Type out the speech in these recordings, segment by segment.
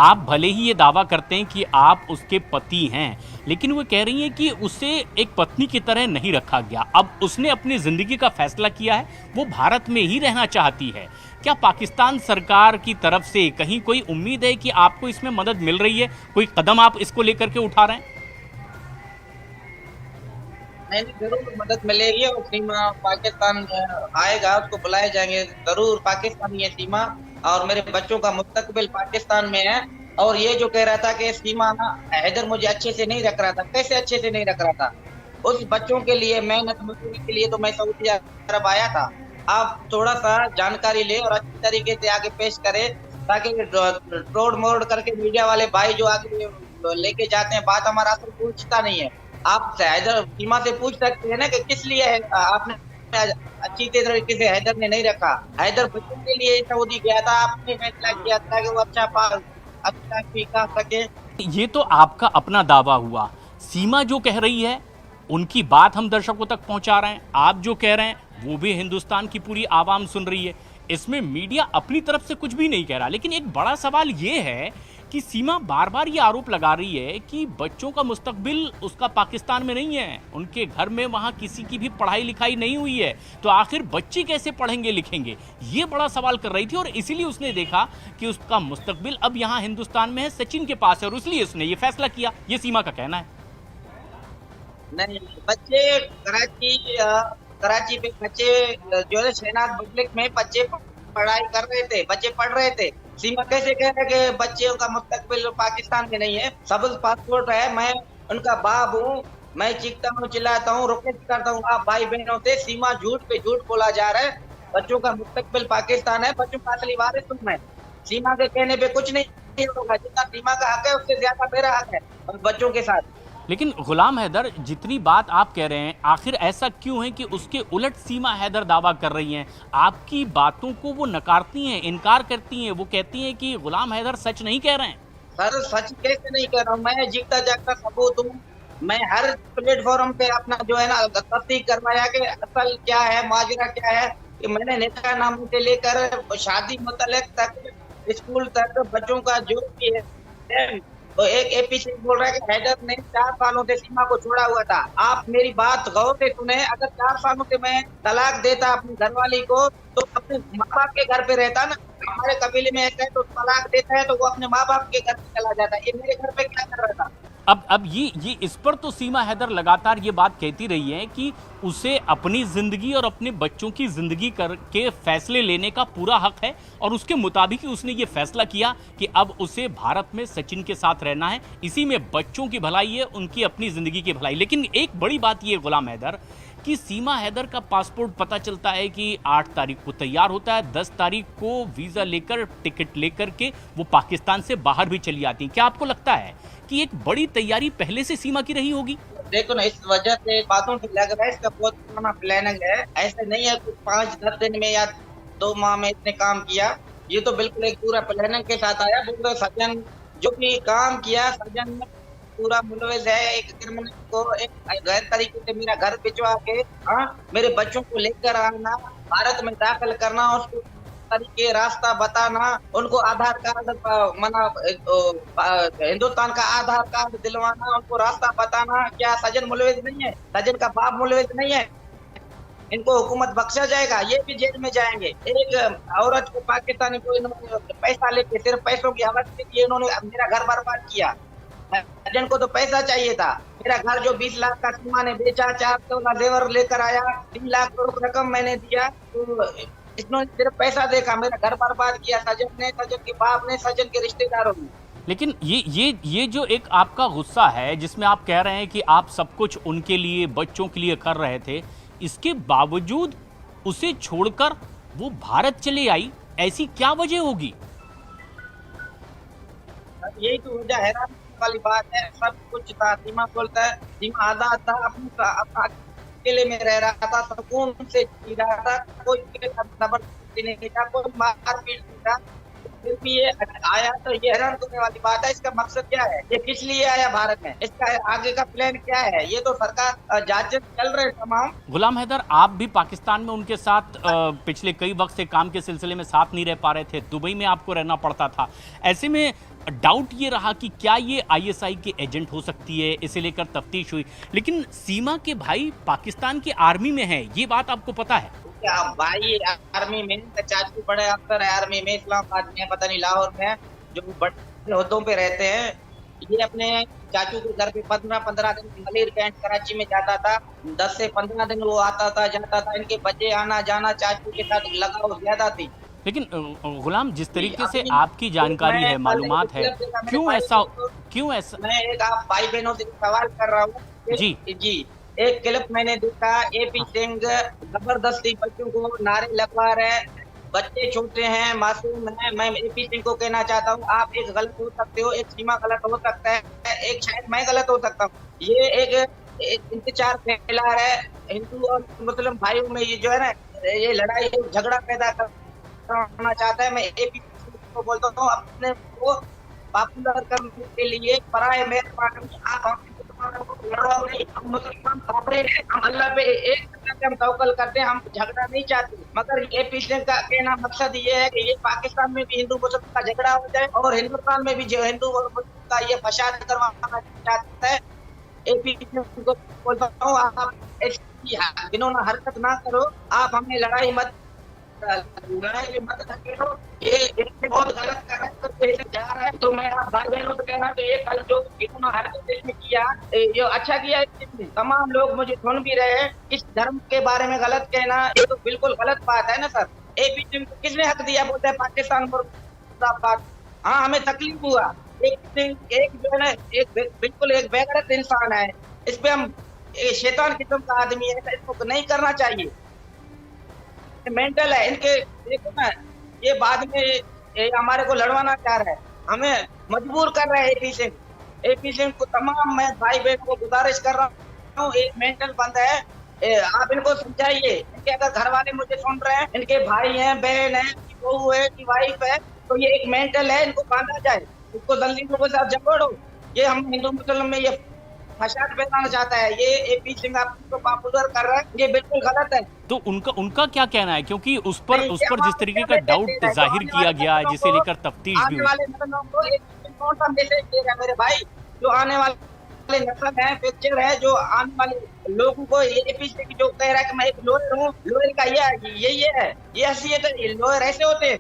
आप भले ही ये दावा करते हैं कि आप उसके पति हैं, लेकिन वो कह रही हैं कि उसे एक पत्नी की तरह नहीं रखा गया। अब उसने अपनी ज़िंदगी का फैसला किया है, वो भारत में ही रहना चाहती है। क्या पाकिस्तान सरकार की तरफ से कहीं कोई उम्मीद है कि आपको इसमें मदद मिल रही है? कोई कदम आप इसको लेकर के उठा रहे हैं? नहीं नहीं, जरूर मदद मिलेगी। और सीमा पाकिस्तान आएगा, उसको बुलाए जाएंगे जरूर। पाकिस्तानी है सीमा, और मेरे बच्चों का मुस्तकबिल पाकिस्तान में है। और ये जो कह रहा था कि सीमा ना, हैदर मुझे अच्छे से नहीं रख रहा था, कैसे अच्छे से नहीं रख रहा था? उस बच्चों के लिए मेहनत मजदूरी के लिए तो मैं सऊदी अरब आया था। आप थोड़ा सा जानकारी ले और अच्छी तरीके से आगे पेश करें, ताकि तोड़ मोड़ करके मीडिया वाले भाई जो आगे लेके जाते हैं बात, हमारा असर पूछता नहीं है। आप हैदर सीमा से पूछ सकते हैं ना कि किस लिए है, आपने अच्छी तरीके से हैदर ने नहीं रखा। हैदर बच्चों के लिए सऊदी गया था, आपने फैसला किया था कि वो अच्छा सीखा सके। ये तो आपका अपना दावा हुआ। सीमा जो कह रही है, उनकी बात हम दर्शकों तक पहुंचा रहे हैं। आप जो कह रहे हैं, वो भी हिंदुस्तान की पूरी आवाम सुन रही है। इसमें मीडिया अपनी तरफ से कुछ भी नहीं कह रहा। लेकिन एक बड़ा सवाल ये है कि सीमा बार बार ये आरोप लगा रही है कि बच्चों का मुस्तकबिल उसका पाकिस्तान में नहीं है, उनके घर में वहाँ किसी की भी पढ़ाई लिखाई नहीं हुई है, तो आखिर बच्चे कैसे पढ़ेंगे लिखेंगे? ये बड़ा सवाल कर रही थी। और इसीलिए उसने देखा कि उसका मुस्तकबिल अब यहाँ हिंदुस्तान में है, सचिन के पास है, और इसलिए उसने ये फैसला किया। ये सीमा का कहना है। नहीं, बच्चे कराची पे बच्चे जो है शहनाज पब्लिक में बच्चे पढ़ाई कर रहे थे, बच्चे पढ़ रहे थे। सीमा कैसे कह रहे कि बच्चों का मुस्तकबिल पाकिस्तान में नहीं है? सबज पासपोर्ट है, मैं उनका बाप हूँ। मैं चीखता हूँ, चिल्लाता हूँ, रिक्वेस्ट करता हूँ आप भाई बहनों से। सीमा झूठ पे झूठ बोला जा रहा है। बच्चों का मुस्तकबिल पाकिस्तान है, बच्चों का असली वारिस तुम है। सीमा के कहने पे कुछ नहीं होगा। जितना सीमा का हक है उससे ज्यादा मेरा हक है और बच्चों के साथ। लेकिन गुलाम हैदर, जितनी बात आप कह रहे हैं, आखिर ऐसा क्यों है कि उसके उलट सीमा हैदर दावा कर रही हैं? आपकी बातों को वो नकारती हैं, इनकार करती हैं, वो कहती हैं कि गुलाम हैदर सच नहीं कह रहे हैं। सर सच कैसे नहीं कर रहा हूँ? मैं जीता जागता सबूत हूँ। मैं हर प्लेटफॉर्म पे अपना जो है ना तस्दीक करवाया कि असल क्या है, माजरा क्या है। कि मैंने नेता नाम से लेकर शादी मुतल्लिक तक, स्कूल तक, बच्चों का जो भी है। तो एक एपीसी बोल रहा है कि हैदर ने 4 सालों से सीमा को छोड़ा हुआ था। आप मेरी बात गौर से सुने। अगर 4 सालों से मैं तलाक देता अपनी घरवाली को, तो अपने माँ बाप के घर पे रहता ना। हमारे कबीले में ऐसा है, तो तलाक देता है तो वो अपने माँ बाप के घर पे चला जाता है। ये मेरे घर पे क्या कर रहा था? अब ये इस पर तो सीमा हैदर लगातार ये बात कहती रही है कि उसे अपनी जिंदगी और अपने बच्चों की जिंदगी करके फैसले लेने का पूरा हक है, और उसके मुताबिक ही उसने ये फैसला किया कि अब उसे भारत में सचिन के साथ रहना है। इसी में बच्चों की भलाई है, उनकी अपनी जिंदगी की भलाई। लेकिन एक बड़ी बात ये गुलाम हैदर, कि सीमा हैदर का पासपोर्ट पता चलता है कि 8 तारीख को तैयार होता है, 10 तारीख को वीज़ा लेकर, टिकट लेकर के वो पाकिस्तान से बाहर भी चली आती हैं। क्या आपको लगता है कि एक बड़ी तैयारी पहले से सीमा की रही होगी? देखो ना, इस वजह से बातों से लग रहा है इसका बहुत पुराना प्लानिंग है। ऐसे नहीं है कुछ 5-10 दिन में या 2 माह में इसने काम किया। ये तो बिल्कुल एक पूरा प्लानिंग के साथ आया। पूरा सजन जो भी काम किया, सजन में पूरा मुलविस है। एक क्रिमिनल को एक गैर तरीके से मेरा घर भिजवा के, हाँ, मेरे बच्चों को लेकर आना, भारत में दाखिल करना, उसको तरीके रास्ता बताना, उनको आधार कार्ड मना हिंदुस्तान का आधार कार्ड दिलवाना, उनको रास्ता बताना। क्या सजन मुलविस नहीं है? सजन का बाप मुलविस नहीं है? इनको हुकूमत बख्शा जाएगा? ये भी जेल में जाएंगे। एक औरत को पाकिस्तानी को इन्होंने पैसा लेके, सिर्फ पैसों की हवस के लिए इन्होंने मेरा घर बर्बाद किया। सजन को तो पैसा चाहिए था। मेरा घर जो 20 लाख का सीमा ने बेचा, 4 तोला जेवर लेकर आया, 3 लाख करोड़ रकम मैंने दिया, तो इन्होंने सिर्फ पैसा देखा, मेरा घर बर्बाद किया। सजन ने, सजन के बाप ने, सजन के रिश्तेदारों ने। लेकिन ये जो एक आपका गुस्सा है, जिसमें आप कह रहे हैं कि आप सब कुछ उनके लिए, बच्चों के लिए कर रहे थे, इसके बावजूद उसे छोड़कर वो भारत चले आई, ऐसी क्या वजह होगी? यही तो वजह हैरान वाली बात है। सब कुछ था, सीमा बोलता है, सीमा आजाद था, अपना अकेले में रह रहा था, सुकून से जी रहा था। कोई जबरदस्ती नहीं था, कोई मारपीट नहीं था। फिर भी ये आया तो ये हैरान करने वाली बात है। इसका मकसद क्या है, ये किस लिए आया भारत में, इसका आगे का प्लान क्या है, ये तो सरकार जांच चल रहे तमाम। गुलाम हैदर, आप भी पाकिस्तान में उनके साथ पिछले कई वक्त से काम के सिलसिले में साथ नहीं रह पा रहे थे, दुबई में आपको रहना पड़ता था। ऐसे में डाउट ये रहा कि क्या ये आईएसआई के एजेंट हो सकती है, इसे लेकर तफ्तीश हुई। लेकिन सीमा के भाई पाकिस्तान की आर्मी में है, ये बात आपको पता है? क्या भाई, आर्मी में चाचू बड़े अफसर है, आर्मी में इस्लामाबाद में, पता नहीं लाहौर में, जो बड़े ओहदों पे रहते हैं। ये अपने चाचू के घर पे 15-15 दिन मलिर कैंट कराची में जाता था, 10 से 15 दिन वो आता था जाता था। इनके बच्चे आना जाना चाचू के साथ लगाव ज्यादा थी। लेकिन गुलाम, जिस तरीके से अभी आपकी जानकारी है, मालूमात है, क्यों ऐसा मैं एक आप भाई बहनों से सवाल कर रहा हूँ जी जी। एक क्लिप मैंने देखा, एपी सिंह जबरदस्ती बच्चों को नारे लगवा रहे हैं, बच्चे छोटे हैं, मासूम हैं। मैं एपी सिंह को कहना चाहता हूँ, आप एक गलत हो सकते हो, एक सीमा गलत हो सकता है, एक शायद मैं गलत हो सकता हूँ। ये एक इंतजार फैला है हिंदू और मुस्लिम भाइयों में, ये जो है ना, ये लड़ाई झगड़ा पैदा करना चाहता है। मैं एपी को बोलता हूँ, अपने को पॉपुलर करने के लिए पराए मेहरबानी आप हम मुसलमान कॉपरेट हैं, हम अल्लाह पे एक हम तवक्कल करते हैं, हम झगड़ा नहीं चाहते। मगर ये पीछे का कहना मकसद ये है कि ये पाकिस्तान में भी हिंदू मुसलमान का झगड़ा हो जाए और हिंदुस्तान में भी जो हिंदू और मुस्लिम का ये फसाद करवाना चाहता है। एपी को बोलता हूँ, आप ऐसी जिन्होंने हरकत ना करो, आप हमें लड़ाई मत धकेलो, ये बहुत गलत कर जा रहा है। तो मैं आप भाई बहनों से कहना, तो ये कल जो इन्होंने हरकत इसने किया, ये अच्छा किया। तमाम लोग मुझे सुन भी रहे हैं, इस धर्म के बारे में गलत कहना ये तो बिल्कुल गलत बात है ना सर। एपी सिंह को किसने हक दिया, बोलते हैं पाकिस्तान मुर्दाबाद। हाँ, हमें तकलीफ हुआ। एक जो है ना, एक बिल्कुल एक बेगैरत इंसान है, इस पे हम शैतान किस्म का आदमी है, इसको नहीं करना चाहिए। मेंटल है इनके, देखो ना, ये बाद में ये हमारे को लड़वाना चाह रहा है, हमें मजबूर कर रहा है एपी सिंह। एपी सिंह को तमाम मैं भाई बहन को गुजारिश कर रहा हूँ, एक मेंटल बंद है, आप इनको समझाइए। इनके अगर घर वाले मुझे सुन रहे हैं, इनके भाई हैं, बहन है, बहू है, वाइफ है, तो ये एक मेंटल है, इनको बांधा जाए, इसको जल्दी से आप जकड़ो। ये हम हिंदू मुस्लिम में ये फसाद फैलाना चाहता है, ये एपी सिंह आपको पॉपुलर कर रहा है, ये बिल्कुल गलत है। तो उनका क्या कहना है, क्योंकि उस पर जिस तरीके का डाउट जाहिर किया गया है, जिसे लेकर तफ्तीश भी आने वाले नस्लों को एक कौन सा मैसेज दे रहा है मेरे भाई, जो आने वाले नस्ल है, फ्यूचर है, जो आने वाले लोगों को ये एपी सिंह जो कह रहा है कि मैं एक लोअर हूँ, लोअर का ये है, ये हैसियत है। लोअर ऐसे होते हैं,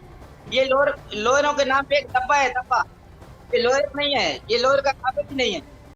ये लोअरों के नाम पे एक डब्बा है, डब्बा, ये लोअर नहीं है, ये लोअर का काबिल भी नहीं है।